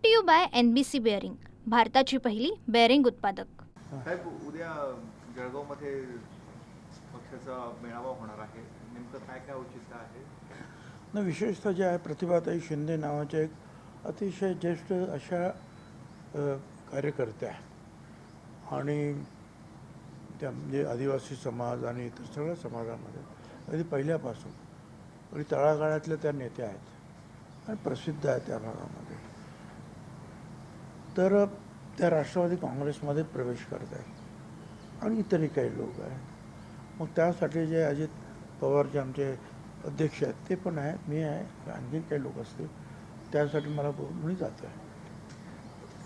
To you by NBC bearing, भारताची पहिली bearing उत्पादक. साहेब, उद्या जळगावमध्ये पक्षाचा मेळावा होणार आहे. नेमकं काय काय औचित्य आहे? न विशेषतः जे आहे प्रतिभाताई शिंदे नावाच्या एक अतिशय ज्येष्ठ अशा कार्यकर्त्या आणि त्या म्हणजे आदिवासी समाज आणि इतर सगळ्या समाजामध्ये अगदी पहिल्यापासून आणि तळागाळातल्या त्या नेत्या आहेत आणि प्रसिद्ध आहेत त्या भागामध्ये. तर त्या राष्ट्रवादी काँग्रेसमध्ये प्रवेश करत आहेत आणि इतरही काही लोक आहेत. मग त्यासाठी जे अजित पवार जे आमचे अध्यक्ष आहेत ते पण आहेत, मी आहे, आणखी काही लोक असतील, त्यासाठी मला बोलून जातं आहे.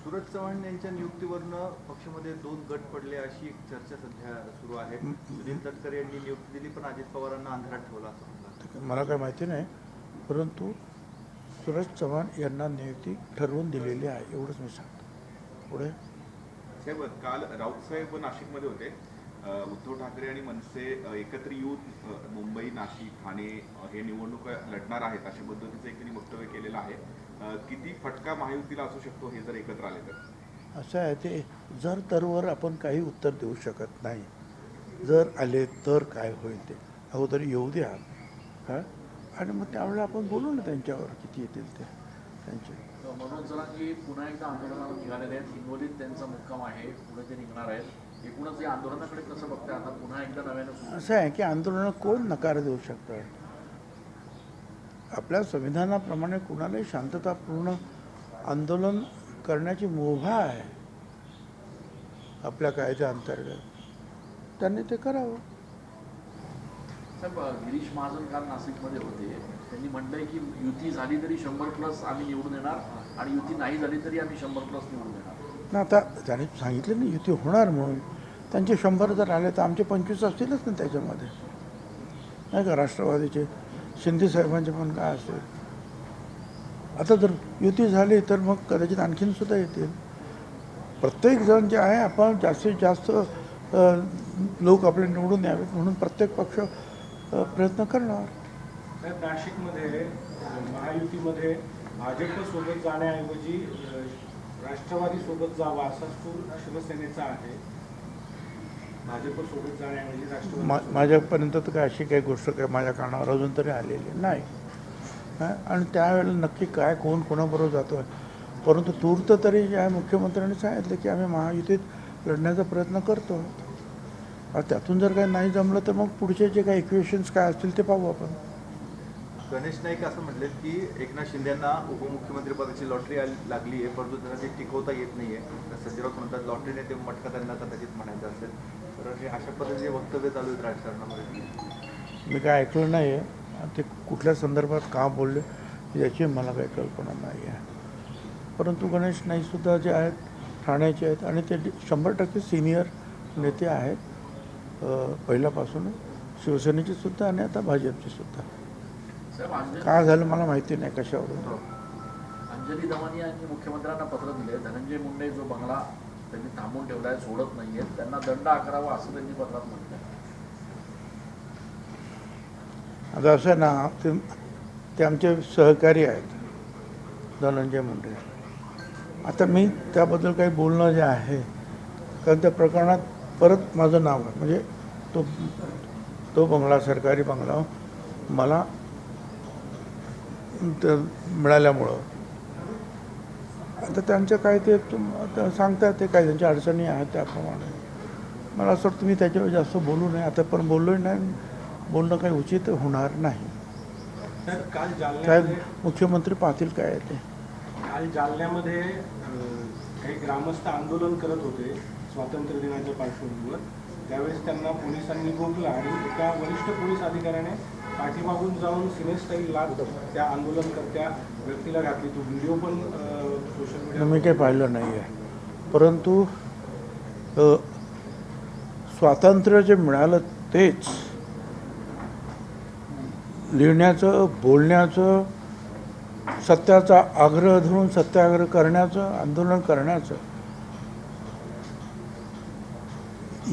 सूरज चव्हाण यांच्या नियुक्तीवरनं पक्षामध्ये 2 गट पडले अशी एक चर्चा सध्या सुरू आहे. सुनील तटकरे यांनी नियुक्ती दिली पण अजित पवारांना अंधारात ठेवला असं म्हणतात. मला काही माहिती नाही, परंतु सूरज चव्हाण यांना नियुक्ती ठरवून दिलेली आहे एवढंच मी सांगतो. पुढे साहेब, काल राऊतसाहेब नाशिकमध्ये होते. उद्धव ठाकरे आणि मनसे एकत्र येऊन मुंबई, नाशिक, ठाणे हे निवडणूक लढणार आहेत अशा पद्धतीचं एक त्यांनी वक्तव्य केलेलं आहे. किती फटका महायुतीला असू शकतो हे जर एकत्र आले तर? असं आहे, ते जर तरवर आपण काही उत्तर देऊ शकत नाही. जर आले तर काय होईल ते अगोदर येऊ द्या हां, आणि मग त्यावेळेला आपण बोलू ना त्यांच्यावर किती येतील ते त्यांचे. मनोज जरांगे पुन्हा एकदा आंदोलनाला निघालेले आहेत. हिंगोलीत त्यांचा मुक्काम आहे, पुढे ते निघणार आहेत. एकूणच या आंदोलनाकडे कसं बघताय आता पुन्हा एकदा नव्यानं? असं आहे की आंदोलनाला कोण नकार देऊ शकतं? आपल्या संविधानाप्रमाणे कुणालाही शांततापूर्ण आंदोलन करण्याची मुभा आहे आपल्या कायद्याअंतर्गत, त्यांनी ते करावं. साहेब, गिरीश महाजन काल नाशिकमध्ये होते. त्यांनी म्हटलंय की युती झाली तरी 100+ आम्ही निवडून येणार आणि युती नाही झाली तरी आम्ही 100+ निवडून येणार. ना आता त्यांनी सांगितलं ना युती होणार म्हणून. त्यांचे 100 जर आले तर आमचे 25 असतीलच ना त्याच्यामध्ये, नाही का? राष्ट्रवादीचे शिंदे साहेबांचे पण काय असेल. आता जर युती झाली तर मग कदाचित आणखीन सुद्धा येतील. प्रत्येक जण जे आहे, आपण जास्तीत जास्त लोक आपले निवडून यावेत म्हणून प्रत्येक पक्ष प्रयत्न करणार. साहेब, नाशिकमध्ये महायुतीमध्ये भाजपसोबत जाण्याऐवजी राष्ट्रवादीसोबत जावा असा सूर शिवसेनेचा आहे. भाजपसोबत जाण्याऐवजी राष्ट्रवादी माझ्यापर्यंत तर काय अशी काही गोष्ट काय माझ्या कानावर अजून तरी आलेली नाही. आणि त्यावेळेला नक्की काय कोण कोणाबरोबर जातो आहे. परंतु तूर्त तरी जे आहे मुख्यमंत्र्यांनी सांगितलं की आम्ही महायुतीत लढण्याचा प्रयत्न करतो. त्यातून जर काही नाही जमलं तर मग पुढचे जे काही इक्वेशन्स काय असतील ते पाहू आपण. गणेश नाईक असं म्हटलेत की एकनाथ शिंदेंना उपमुख्यमंत्रीपदाची लॉटरी लागली आहे, परंतु त्यांना ते टिकवता येत नाही आहे. संजय राऊत म्हणतात लॉटरीने ते मटका त्यांना कदाचित म्हणायचं असेल. तर हे अशा पद्धतीचे वक्तव्य चालू आहेत राजकारणामध्ये. मी काय ऐकलं नाही आहे, ते कुठल्या संदर्भात का बोलले याची मला काही कल्पना नाही आहे. परंतु गणेश नाईकसुद्धा जे आहेत ठाण्याचे आहेत आणि ते 100% सिनियर नेते आहेत, पहिल्यापासून शिवसेनेचे सुद्धा आणि आता भाजपचे सुद्धा. काय झालं मला माहिती नाही कशावरून. अंजली दमानी यांनी मुख्यमंत्र्यांना पत्र दिले. धनंजय मुंडे जो बंगला त्यांनी थांबून ठेवलाय, सोडत नाहीये, त्यांना दंड आकारावा असं त्यांनी पत्रात म्हटलंय. आता असं आहे ना, ते आमचे सहकारी आहेत धनंजय मुंडे. आता मी त्याबद्दल काही बोलणं जे आहे, कारण त्या प्रकरणात परत माझं नाव आहे. म्हणजे तो बंगला, सरकारी बंगला मला मिळाल्यामुळं आता त्यांचं काय ते सांगतात, ते काय त्यांच्या अडचणी आहेत त्याप्रमाणे. मला असं वाटतं मी त्याच्यावर जास्त बोलू नये. आता पण बोललोही नाही, बोलणं काही उचित होणार नाही. काल साहेब जालन्यामध्ये मुख्यमंत्री पाहतील काय आहे ते. काल जालन्यामध्ये काही ग्रामस्थ आंदोलन करत होते स्वातंत्र्य दिनाच्या पार्श्वभूमीवर. त्यावेळेस त्यांना पोलिसांनी रोखलं आणि एका वरिष्ठ पोलीस अधिकाऱ्याने पाठीमागून जाऊन सिनेस्टाईल लाट त्या आंदोलनकर्त्या व्यक्तीला घातली. तो व्हिडिओ पण सोशल मीडिया मी काही पाहिलं नाही आहे. परंतु स्वातंत्र्य जे मिळालं तेच लिहिण्याचं, बोलण्याचं, सत्याचा आग्रह धरून सत्याग्रह करण्याचं, आंदोलन करण्याचं,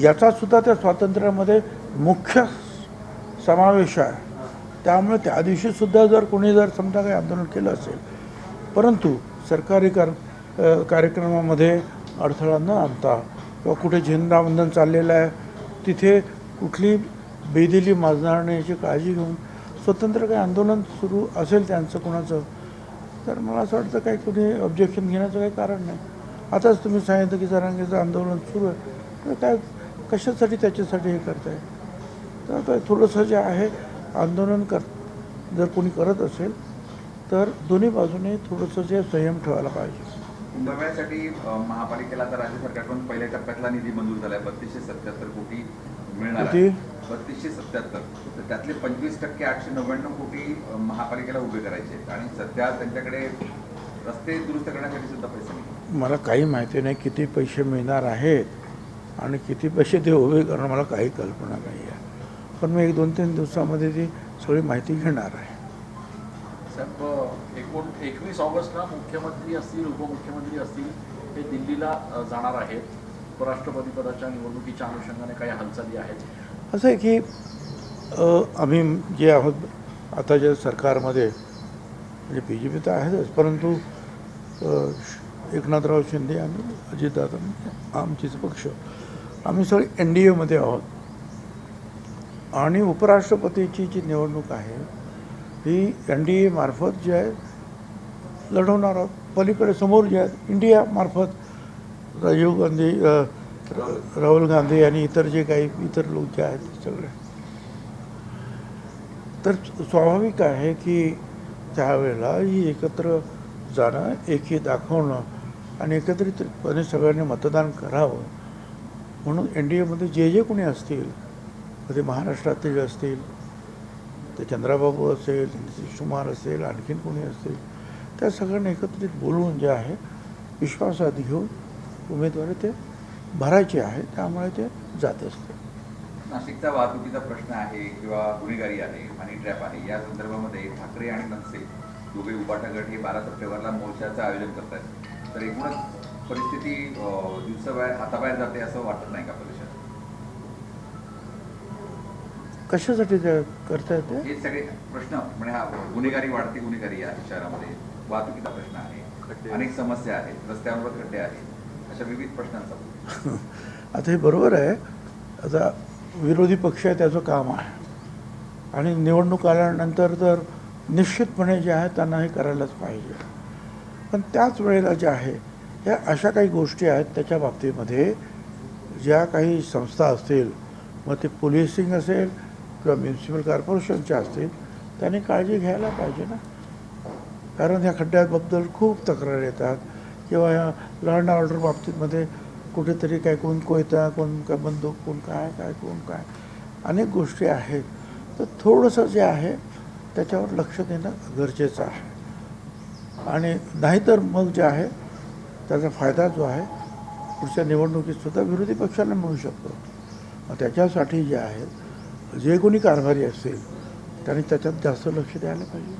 याचा सुद्धा त्या स्वातंत्र्यामध्ये मुख्य समावेश आहे. त्यामुळे त्या दिवशीसुद्धा जर कोणी जर समजा काही आंदोलन केलं असेल, परंतु सरकारी कार्यक्रमामध्ये अडथळा न आणता किंवा कुठे झेंडावंदन चाललेलं आहे तिथे कुठली बेदिली माजणार नाही याची काळजी घेऊन स्वतंत्र काही आंदोलन सुरू असेल त्यांचं कोणाचं तर मला असं वाटतं काही कुणी ऑब्जेक्शन घेण्याचं काही कारण नाही. आताच तुम्ही सांगितलं की जरांगेचं आंदोलन सुरू आहे तर काय कशासाठी त्याच्यासाठी हे करताय. तर आता थोडंसं जे आहे आंदोलन जर कोणी करत असेल तर दोन्ही बाजूने थोडंसं जे संयम ठेवायला पाहिजे. कुंभमेळ्यासाठी महापालिकेला तर राज्य सरकारकडून पहिल्या टप्प्यातला निधी मंजूर झाला आहे 3277 कोटी मिळणार किती? आहे. 3277 तर त्यातले 25% 899 कोटी महापालिकेला उभे करायचे आहेत आणि सध्या त्यांच्याकडे रस्ते दुरुस्त करण्यासाठी सुद्धा पैसे नाही. मला काही माहिती नाही किती पैसे मिळणार आहेत आणि किती पैसे ते उभे करणं मला काही कल्पना नाही आहे. पण मी 1-2-3 दिवसामध्ये ती सगळी माहिती घेणार आहे. साहेब 21 ऑगस्टला मुख्यमंत्री असतील उपमुख्यमंत्री असतील हे दिल्लीला जाणार आहेत. उपराष्ट्रपती पदाच्या निवडणुकीच्या अनुषंगाने काही हालचाली आहेत. असं आहे की आम्ही जे आहोत आता जे सरकारमध्ये म्हणजे BJP तर आहेच परंतु एकनाथराव शिंदे आणि अजितदादा आमचीच पक्ष आम्ही सगळे NDAमध्ये आहोत आणि उपराष्ट्रपतीची जी निवडणूक आहे ही NDA मार्फत जे आहे लढवणार आहोत. पलीकडे समोर जे आहेत इंडियामार्फत राजीव गांधी राहुल गांधी आणि इतर जे काही इतर लोक जे आहेत ते सगळे. तर स्वाभाविक आहे की त्यावेळेला ही एकत्र जाणं एकी दाखवणं आणि एकत्रितपणे सगळ्यांनी मतदान करावं म्हणून NDAमध्ये जे कोणी असतील ते महाराष्ट्रातील असतील ते चंद्राबाबू असेल नितीश कुमार असेल आणखीन कोणी असतील त्या सगळ्यांनी एकत्रित बोलवून जे आहे विश्वासात घेऊन उमेदवारी ते भरायचे आहे त्यामुळे ते जात असते. नाशिकचा वाहतुकीचा प्रश्न आहे किंवा गुन्हेगारी आहे आणि ट्रॅप आहे या संदर्भामध्ये ठाकरे आणि मनसे दोघे उबाटा गट हे 12 सप्टेंबरला मोर्चाचं आयोजन करत आहेत. तर एकूणच परिस्थिती दिवसाबाहेर हाताबाहेर जाते असं वाटत नाही का परिषद? कशासाठी ते करता येते हे सगळे प्रश्न म्हणजे हा गुन्हेगारी वाढती गुन्हेगारी आहे शहरामध्ये वाहतुकीचा प्रश्न आहे अनेक समस्या आहेत रस्त्यांवर खड्डे आहेत अशा विविध प्रश्नांचा आता हे बरोबर आहे. आता विरोधी पक्ष आहे त्याचं काम आहे आणि निवडणूक आल्यानंतर तर निश्चितपणे जे आहे त्यांना हे करायलाच पाहिजे. पण त्याच वेळेला जे आहे ह्या अशा काही गोष्टी आहेत त्याच्या बाबतीमध्ये ज्या काही संस्था असतील मग ते पोलिसिंग असेल किंवा म्युन्सिपल कॉर्पोरेशनच्या असतील त्यांनी काळजी घ्यायला पाहिजे ना. कारण ह्या खड्ड्याबद्दल खूप तक्रार येतात किंवा ह्या लॉ अँड ऑर्डर बाबतीमध्ये कुठेतरी काय कोण कोयता कोण काय बंदूक कोण काय काय कोण काय अनेक गोष्टी आहेत. तर थोडंसं जे आहे त्याच्यावर लक्ष देणं गरजेचं आहे आणि नाहीतर मग जे आहे त्याचा फायदा जो आहे पुढच्या निवडणुकीतसुद्धा विरोधी पक्षांना मिळू शकतो. मग त्याच्यासाठी जे आहे जे कोणी कारभारी असतील त्यांनी त्याच्यात जास्त लक्ष द्यायला पाहिजे.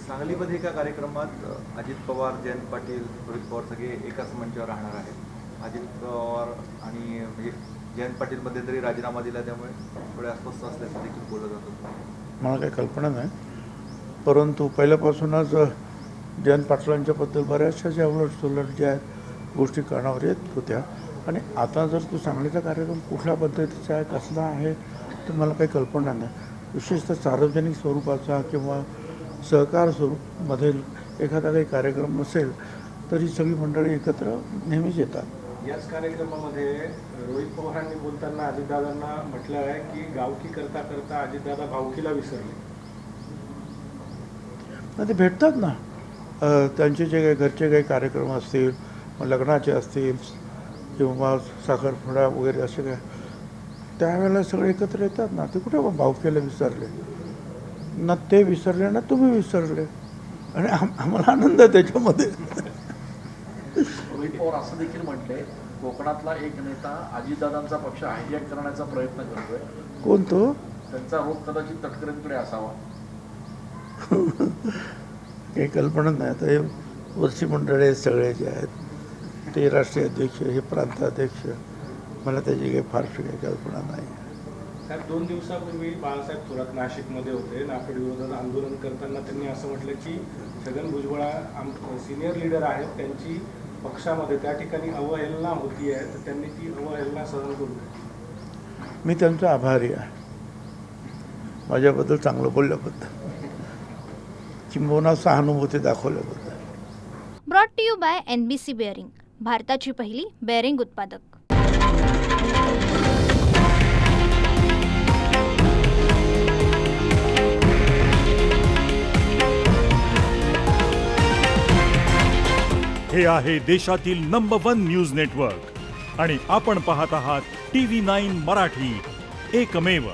सांगलीमध्ये एका कार्यक्रमात अजित पवार जयंत पाटील रोहित पवार सगळे एकाच मंचावर राहणार आहेत. अजित पवार आणि म्हणजे जयंत पाटीलमध्ये तरी राजीनामा दिला त्यामुळे थोडे अस्वस्थ असल्याचं देखील बोललं जातं. मला काही कल्पना नाही परंतु पहिल्यापासूनच जयंत पाटलांच्याबद्दल बऱ्याचशा ज्या उलटसुलट ज्या आहेत गोष्टी कानावर येत होत्या आणि आता जर तू सांगलीचा कार्यक्रम कुठल्या पद्धतीचा आहे कसला आहे तर मला काही कल्पना नाही. विशेषतः सार्वजनिक स्वरूपाचा किंवा सहकार स्वरूपमधील एखादा काही कार्यक्रम असेल तरी सगळी मंडळी एकत्र नेहमीच येतात. याच कार्यक्रमामध्ये रोहित पवारांनी बोलताना अजितदादांना म्हटलं आहे की गावकी करता करता अजितदादा भावकीला विसरले. ते भेटतात ना त्यांचे जे काही घरचे काही कार्यक्रम असतील मग लग्नाचे असतील किंवा साखरपुडा वगैरे असे काय त्यावेळेला सगळे एकत्र येतात ना. ते कुठे भावकीला विसरले ना ते विसरले ना तुम्ही विसरले आणि आम्हाला आनंद आहे त्याच्यामध्ये. रोहित पवार असं देखील म्हटले कोकणातला एक नेता अजितदादांचा पक्ष हायजॅक करण्याचा प्रयत्न करतोय. कोण तो? त्यांचा रोग कदाचित तटकरेंकडे असावा. काही कल्पना नाही. आता हे वरची मंडळी सगळे जे आहेत ते राष्ट्रीय अध्यक्ष हे प्रांताध्यक्ष मला त्याची काही फारशी काही कल्पना नाही. साहेब 2 दिवसापूर्वी बाळासाहेब थोरात नाशिकमध्ये होते. नाफेड विरोधात आंदोलन करताना त्यांनी असं म्हटलं की छगन भुजबळ सिनियर लीडर आहेत, त्यांची पक्षामध्ये त्या ठिकाणी अवहेलना होती आहे, तर त्यांनी ती अवहेलना सहन करू नये. मी त्यांचा आभारी आहे माझ्याबद्दल चांगलं बोलल्याबद्दल, किंबहुना सहानुभूती दाखवल्याबद्दल. Brought to you by NBC bearing, भारताची पहिली बेअरिंग उत्पादक. हे आहे देशातील नंबर 1 न्यूज नेटवर्क आणि आपण पाहत आहात TV9 मराठी, एकमेव.